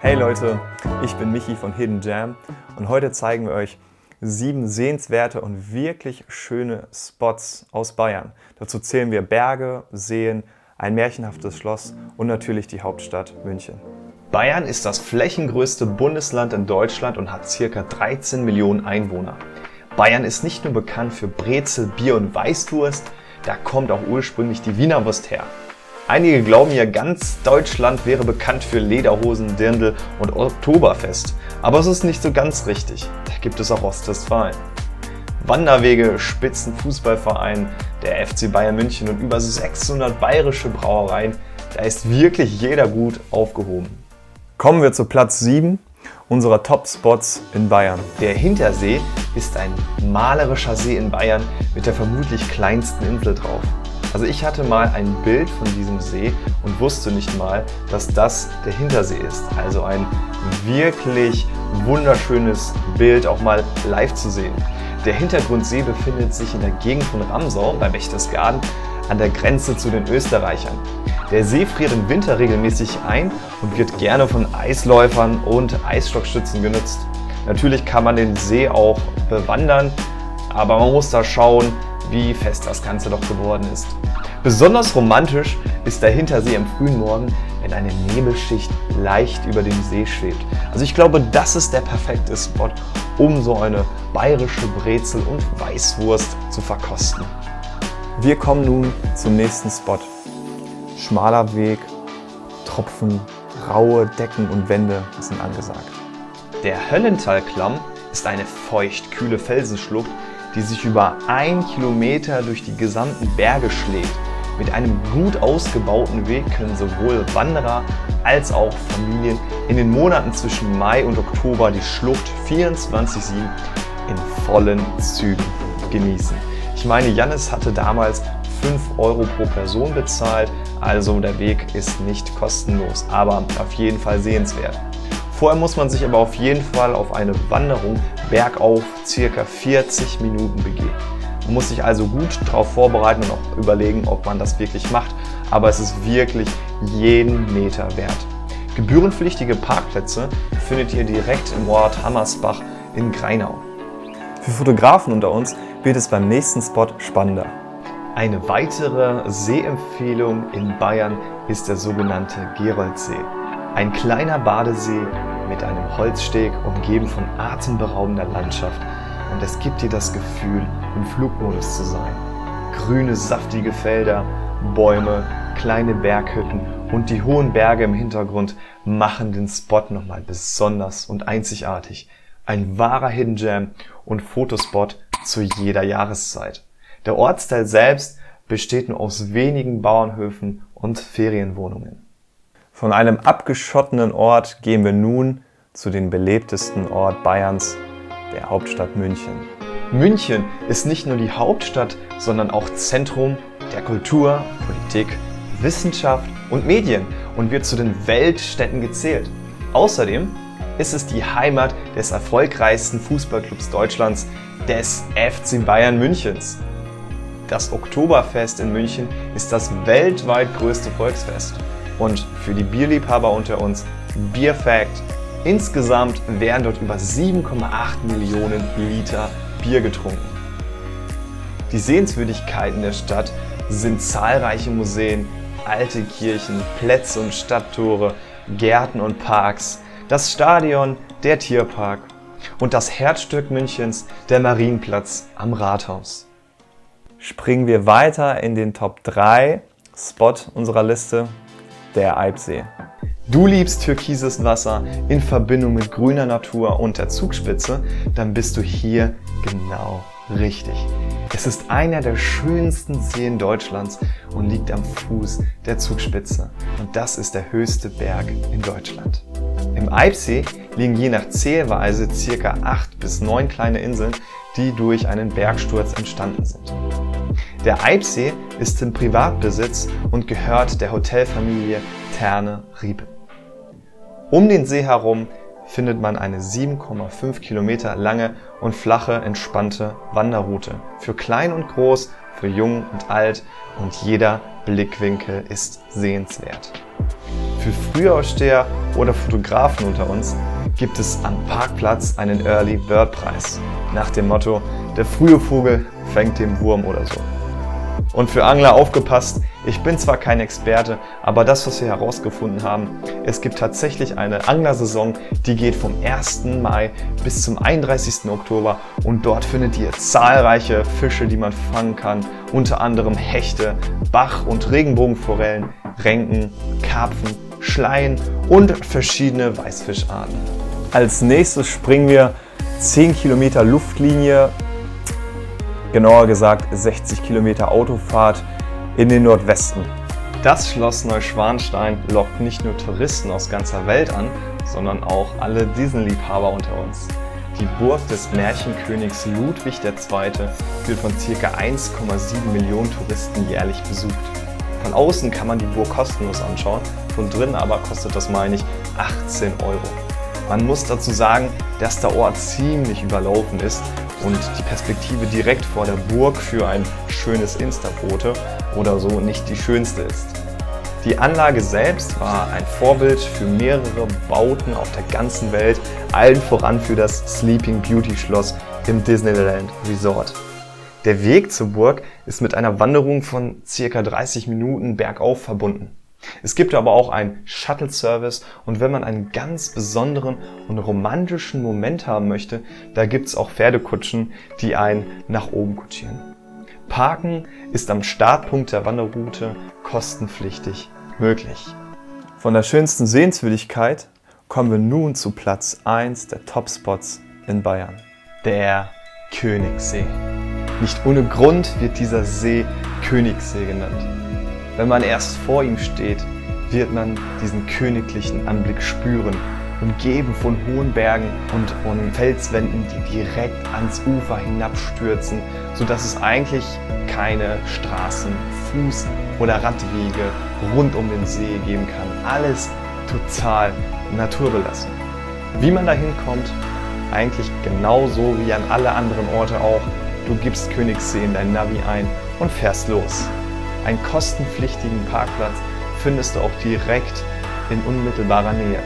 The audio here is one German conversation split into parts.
Hey Leute, ich bin Michi von Hidden Gem und heute zeigen wir euch 7 sehenswerte und wirklich schöne Spots aus Bayern. Dazu zählen wir Berge, Seen, ein märchenhaftes Schloss und natürlich die Hauptstadt München. Bayern ist das flächengrößte Bundesland in Deutschland und hat ca. 13 Millionen Einwohner. Bayern ist nicht nur bekannt für Brezel, Bier und Weißwurst, da kommt auch ursprünglich die Wiener Wurst her. Einige glauben ja, ganz Deutschland wäre bekannt für Lederhosen, Dirndl und Oktoberfest. Aber es ist nicht so ganz richtig. Da gibt es auch Ostwestfalen. Wanderwege, Spitzenfußballverein, der FC Bayern München und über 600 bayerische Brauereien. Da ist wirklich jeder gut aufgehoben. Kommen wir zu Platz 7 unserer Top-Spots in Bayern. Der Hintersee ist ein malerischer See in Bayern mit der vermutlich kleinsten Insel drauf. Also ich hatte mal ein Bild von diesem See und wusste nicht mal, dass das der Hintersee ist. Also ein wirklich wunderschönes Bild auch mal live zu sehen. Der Hintergrundsee befindet sich in der Gegend von Ramsau bei Berchtesgaden an der Grenze zu den Österreichern. Der See friert im Winter regelmäßig ein und wird gerne von Eisläufern und Eisstockstützen genutzt. Natürlich kann man den See auch bewandern, aber man muss da schauen, wie fest das Ganze doch geworden ist. Besonders romantisch ist der Hintersee am frühen Morgen, wenn eine Nebelschicht leicht über dem See schwebt. Also ich glaube, das ist der perfekte Spot, um so eine bayerische Brezel und Weißwurst zu verkosten. Wir kommen nun zum nächsten Spot. Schmaler Weg, Tropfen, raue Decken und Wände sind angesagt. Der Höllentalklamm ist eine feucht-kühle Felsenschlucht, die sich über 1 Kilometer durch die gesamten Berge schlägt. Mit einem gut ausgebauten Weg können sowohl Wanderer als auch Familien in den Monaten zwischen Mai und Oktober die Schlucht 24/7 in vollen Zügen genießen. Ich meine, Jannis hatte damals 5 Euro pro Person bezahlt, also der Weg ist nicht kostenlos, aber auf jeden Fall sehenswert. Vorher muss man sich aber auf jeden Fall auf eine Wanderung bergauf ca. 40 Minuten begeben. Man muss sich also gut darauf vorbereiten und auch überlegen, ob man das wirklich macht, aber es ist wirklich jeden Meter wert. Gebührenpflichtige Parkplätze findet ihr direkt im Ort Hammersbach in Grainau. Für Fotografen unter uns wird es beim nächsten Spot spannender. Eine weitere Seeempfehlung in Bayern ist der sogenannte Geroldsee. Ein kleiner Badesee mit einem Holzsteg, umgeben von atemberaubender Landschaft, und es gibt dir das Gefühl, im Flugmodus zu sein. Grüne, saftige Felder, Bäume, kleine Berghütten und die hohen Berge im Hintergrund machen den Spot nochmal besonders und einzigartig. Ein wahrer Hidden Gem und Fotospot zu jeder Jahreszeit. Der Ortsteil selbst besteht nur aus wenigen Bauernhöfen und Ferienwohnungen. Von einem abgeschotteten Ort gehen wir nun zu den belebtesten Ort Bayerns, der Hauptstadt München. München ist nicht nur die Hauptstadt, sondern auch Zentrum der Kultur, Politik, Wissenschaft und Medien und wird zu den Weltstädten gezählt. Außerdem ist es die Heimat des erfolgreichsten Fußballclubs Deutschlands, des FC Bayern Münchens. Das Oktoberfest in München ist das weltweit größte Volksfest. Und für die Bierliebhaber unter uns, Beer Fact: insgesamt werden dort über 7,8 Millionen Liter Bier getrunken. Die Sehenswürdigkeiten der Stadt sind zahlreiche Museen, alte Kirchen, Plätze und Stadttore, Gärten und Parks, das Stadion, der Tierpark und das Herzstück Münchens, der Marienplatz am Rathaus. Springen wir weiter in den Top 3 Spot unserer Liste, der Eibsee. Du liebst türkises Wasser in Verbindung mit grüner Natur und der Zugspitze, dann bist du hier genau richtig. Es ist einer der schönsten Seen Deutschlands und liegt am Fuß der Zugspitze. Und das ist der höchste Berg in Deutschland. Im Eibsee liegen je nach Zählweise ca. 8 bis 9 kleine Inseln, die durch einen Bergsturz entstanden sind. Der Eibsee ist im Privatbesitz und gehört der Hotelfamilie Terne-Riepen. Um den See herum findet man eine 7,5 Kilometer lange und flache, entspannte Wanderroute. Für klein und groß, für jung und alt, und jeder Blickwinkel ist sehenswert. Für Frühaufsteher oder Fotografen unter uns gibt es am Parkplatz einen Early Bird Preis. Nach dem Motto, der frühe Vogel fängt den Wurm oder so. Und für Angler aufgepasst, ich bin zwar kein Experte, aber das, was wir herausgefunden haben, es gibt tatsächlich eine Anglersaison, die geht vom 1. Mai bis zum 31. Oktober und dort findet ihr zahlreiche Fische, die man fangen kann, unter anderem Hechte, Bach- und Regenbogenforellen, Renken, Karpfen, Schleien und verschiedene Weißfischarten. Als nächstes springen wir 10 Kilometer Luftlinie, genauer gesagt 60 Kilometer Autofahrt in den Nordwesten. Das Schloss Neuschwanstein lockt nicht nur Touristen aus ganzer Welt an, sondern auch alle Disney-Liebhaber unter uns. Die Burg des Märchenkönigs Ludwig II. Wird von ca. 1,7 Millionen Touristen jährlich besucht. Von außen kann man die Burg kostenlos anschauen, von drinnen aber kostet das, meine ich, 18 Euro. Man muss dazu sagen, dass der Ort ziemlich überlaufen ist und die Perspektive direkt vor der Burg für ein schönes Insta-Foto oder so nicht die schönste ist. Die Anlage selbst war ein Vorbild für mehrere Bauten auf der ganzen Welt, allen voran für das Sleeping Beauty Schloss im Disneyland Resort. Der Weg zur Burg ist mit einer Wanderung von ca. 30 Minuten bergauf verbunden. Es gibt aber auch einen Shuttle-Service und wenn man einen ganz besonderen und romantischen Moment haben möchte, da gibt es auch Pferdekutschen, die einen nach oben kutschieren. Parken ist am Startpunkt der Wanderroute kostenpflichtig möglich. Von der schönsten Sehenswürdigkeit kommen wir nun zu Platz 1 der Top-Spots in Bayern. Der Königssee. Nicht ohne Grund wird dieser See Königssee genannt. Wenn man erst vor ihm steht, wird man diesen königlichen Anblick spüren, umgeben von hohen Bergen und von Felswänden, die direkt ans Ufer hinabstürzen, sodass es eigentlich keine Straßen, Fuß- oder Radwege rund um den See geben kann. Alles total naturbelassen. Wie man da hinkommt, eigentlich genauso wie an alle anderen Orte auch. Du gibst Königssee in dein Navi ein und fährst los. Einen kostenpflichtigen Parkplatz findest du auch direkt in unmittelbarer Nähe.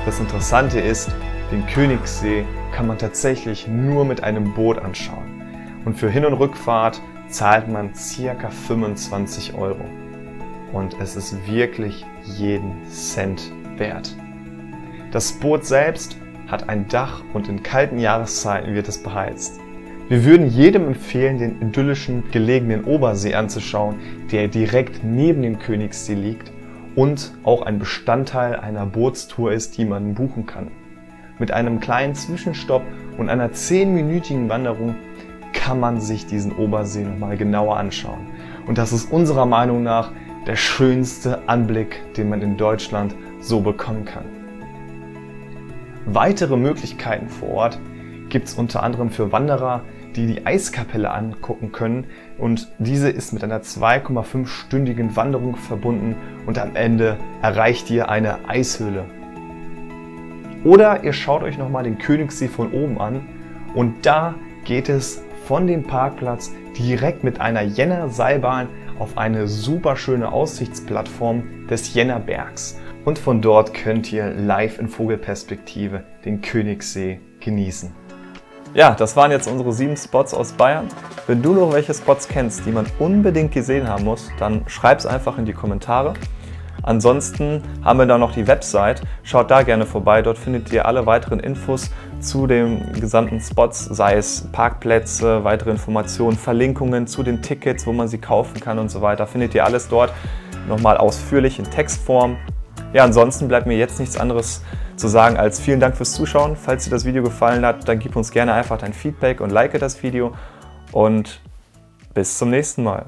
Das Interessante ist, den Königssee kann man tatsächlich nur mit einem Boot anschauen. Und für Hin- und Rückfahrt zahlt man ca. 25 Euro. Und es ist wirklich jeden Cent wert. Das Boot selbst hat ein Dach und in kalten Jahreszeiten wird es beheizt. Wir würden jedem empfehlen, den idyllischen gelegenen Obersee anzuschauen, der direkt neben dem Königssee liegt und auch ein Bestandteil einer Bootstour ist, die man buchen kann. Mit einem kleinen Zwischenstopp und einer 10-minütigen Wanderung kann man sich diesen Obersee nochmal genauer anschauen. Und das ist unserer Meinung nach der schönste Anblick, den man in Deutschland so bekommen kann. Weitere Möglichkeiten vor Ort gibt es unter anderem für Wanderer, die die Eiskapelle angucken können und diese ist mit einer 2,5-stündigen Wanderung verbunden und am Ende erreicht ihr eine Eishöhle. Oder ihr schaut euch nochmal den Königssee von oben an und da geht es von dem Parkplatz direkt mit einer Jenner-Seilbahn auf eine super schöne Aussichtsplattform des Jennerbergs und von dort könnt ihr live in Vogelperspektive den Königssee genießen. Ja, das waren jetzt unsere 7 Spots aus Bayern. Wenn du noch welche Spots kennst, die man unbedingt gesehen haben muss, dann schreib es einfach in die Kommentare. Ansonsten haben wir da noch die Website, schaut da gerne vorbei, dort findet ihr alle weiteren Infos zu den gesamten Spots, sei es Parkplätze, weitere Informationen, Verlinkungen zu den Tickets, wo man sie kaufen kann und so weiter, findet ihr alles dort nochmal ausführlich in Textform. Ja, ansonsten bleibt mir jetzt nichts anderes zu sagen als vielen Dank fürs Zuschauen. Falls dir das Video gefallen hat, dann gib uns gerne einfach dein Feedback und like das Video und bis zum nächsten Mal.